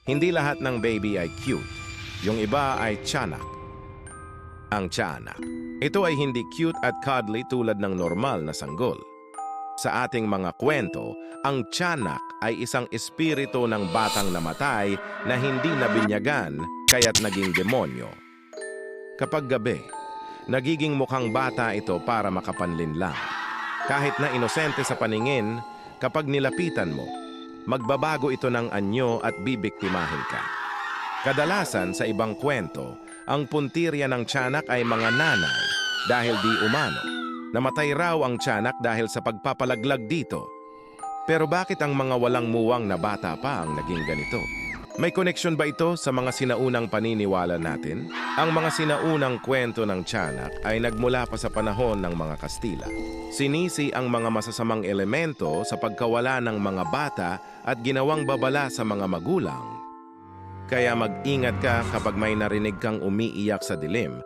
Hindi lahat ng baby ay cute. Yung iba ay tiyanak. Ang tiyanak. Ito ay hindi cute at cuddly tulad ng normal na sanggol. Sa ating mga kwento, ang tiyanak ay isang espiritu ng batang namatay na hindi nabinyagan kaya't naging demonyo. Kapag gabi, nagiging mukhang bata ito para makapanlinlang. Kahit na inosente sa paningin, kapag nilapitan mo, magbabago ito ng anyo at bibiktimahin ka. Kadalasan sa ibang kwento, ang puntirya ng tiyanak ay mga nanay dahil di umano. Namatay raw ang tiyanak dahil sa pagpapalaglag dito. Pero bakit ang mga walang muwang na bata pa ang naging ganito? May koneksyon ba ito sa mga sinaunang paniniwala natin? Ang mga sinaunang kwento ng tiyanak ay nagmula pa sa panahon ng mga Kastila. Sinisi ang mga masasamang elemento sa pagkawala ng mga bata at ginawang babala sa mga magulang. Kaya mag-ingat ka kapag may narinig kang umiiyak sa dilim